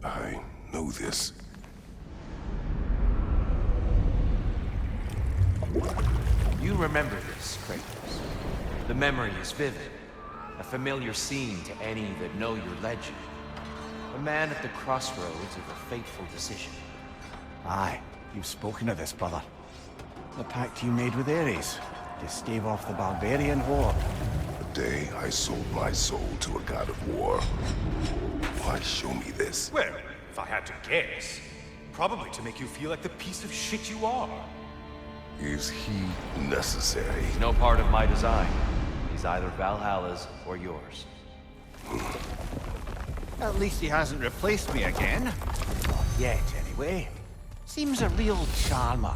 I know this. You remember this, Kratos. The memory is vivid. A familiar scene to any that know your legend. A man at the crossroads of a fateful decision. Aye, you've spoken of this, brother. The pact you made with Ares to stave off the barbarian horde. The day I sold my soul to a god of war. Why show me this? Well, if I had to guess, probably to make you feel like the piece of shit you are. Is he necessary? He's no part of my design. He's either Valhalla's or yours. At least he hasn't replaced me again. Not yet, anyway. Seems a real charmer.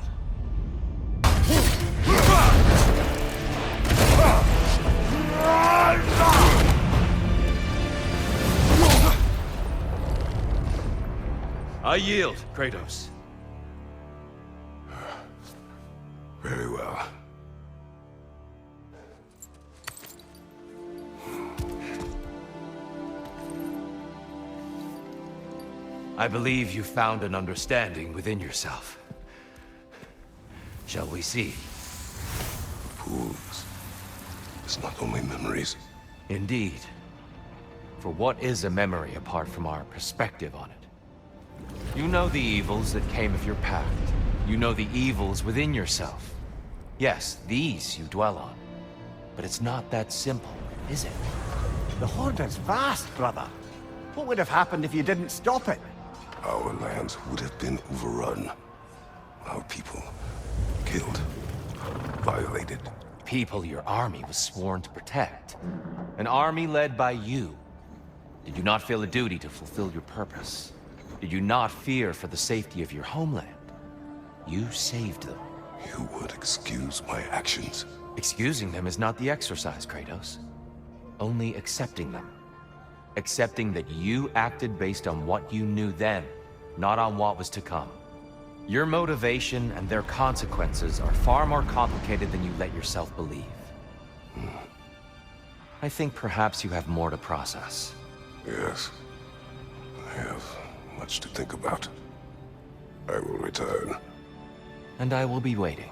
I yield, Kratos. Very well. I believe you found an understanding within yourself. Shall we see? Fools. It's not only memories. Indeed. For what is a memory apart from our perspective on it? You know the evils that came of your pact. You know the evils within yourself. Yes, these you dwell on. But it's not that simple, is it? The horde is vast, brother. What would have happened if you didn't stop it? Our lands would have been overrun. Our people killed, violated. People your army was sworn to protect. An army led by you. Did you not feel a duty to fulfill your purpose? Did you not fear for the safety of your homeland? You saved them. You would excuse my actions. Excusing them is not the exercise, Kratos. Only accepting them. Accepting that you acted based on what you knew then, not on what was to come. Your motivation and their consequences are far more complicated than you let yourself believe. I think perhaps you have more to process. Yes. I have much to think about. I will return. And I will be waiting.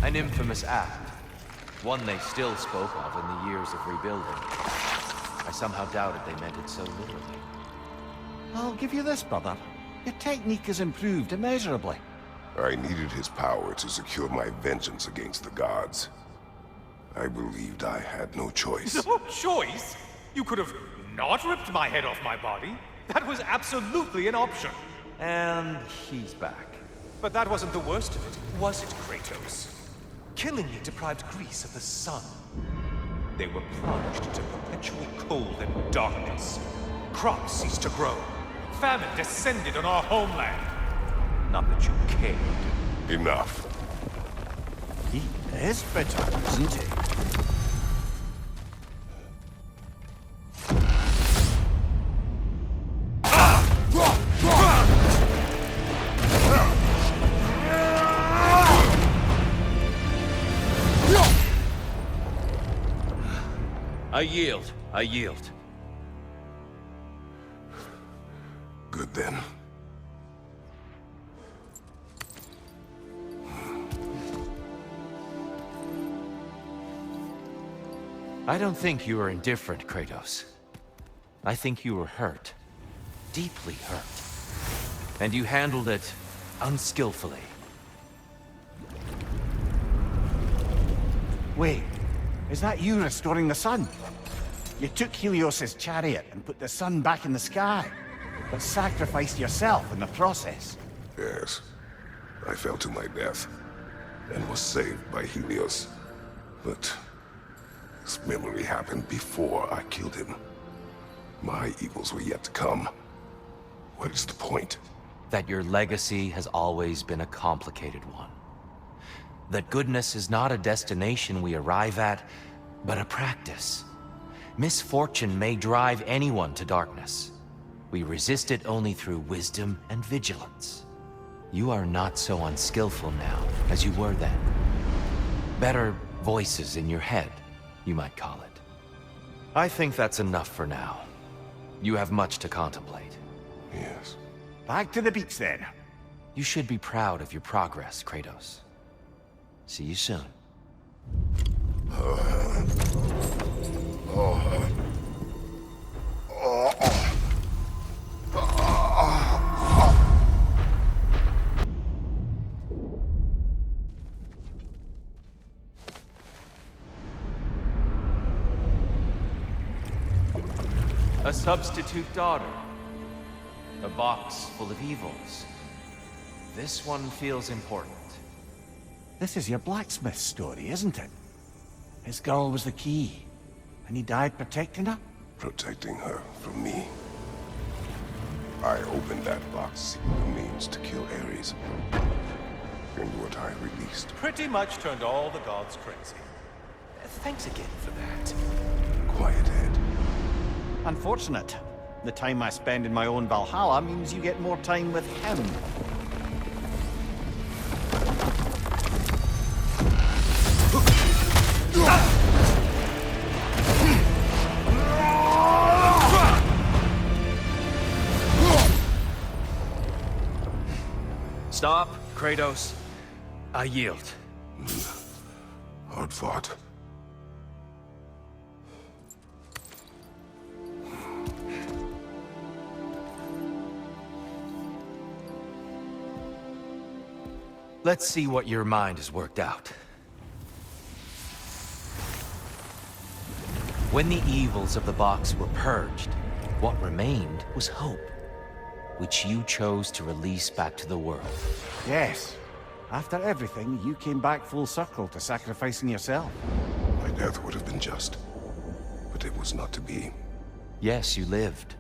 An infamous act. One they still spoke of in the years of rebuilding. I somehow doubted they meant it so literally. I'll give you this, brother. Your technique has improved immeasurably. I needed his power to secure my vengeance against the gods. I believed I had no choice. No choice? You could have not ripped my head off my body. That was absolutely an option. And he's back. But that wasn't the worst of it, was it, Kratos? Killing me deprived Greece of the sun. They were plunged into perpetual cold and darkness. Crops ceased to grow. Famine descended on our homeland. Not that you cared. Enough. He is bitter, isn't he? I yield. I yield. Good then. I don't think you were indifferent, Kratos. I think you were hurt. Deeply hurt. And you handled it unskillfully. Wait, is that you restoring the sun? You took Helios's chariot and put the sun back in the sky, but sacrificed yourself in the process. Yes. I fell to my death, and was saved by Helios. But this memory happened before I killed him. My evils were yet to come. What is the point? That your legacy has always been a complicated one. that goodness is not a destination we arrive at, but a practice. Misfortune may drive anyone to darkness. We resist it only through wisdom and vigilance. You are not so unskillful now as you were then. Better voices in your head, you might call it. I think that's enough for now. You have much to contemplate. Yes. Back to the beach then. You should be proud of your progress, Kratos. See you soon. A substitute daughter. A box full of evils. This one feels important. This is your blacksmith story, isn't it? His girl was the key, and he died protecting her? Protecting her from me. I opened that box seeking the means to kill Ares. And what I released. Pretty much turned all the gods crazy. Thanks again for that. Quiet head. Unfortunate. The time I spend in my own Valhalla means you get more time with him. Stop, Kratos. I yield. Hard fought. Let's see what your mind has worked out. When the evils of the box were purged, what remained was hope, which you chose to release back to the world. Yes. After everything, you came back full circle to sacrificing yourself. My death would have been just. But it was not to be. Yes, you lived.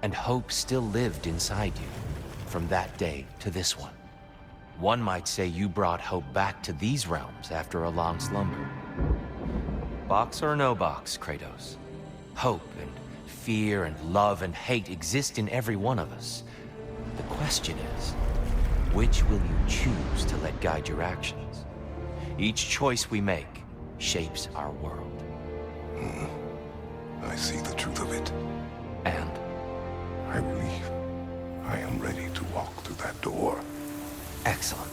And hope still lived inside you, from that day to this one. One might say you brought hope back to these realms after a long slumber. Box or no box, Kratos. Hope and fear and love and hate exist in every one of us. The question is, which will you choose to let guide your actions? Each choice we make shapes our world. I see the truth of it. And I believe I am ready to walk through that door. excellent.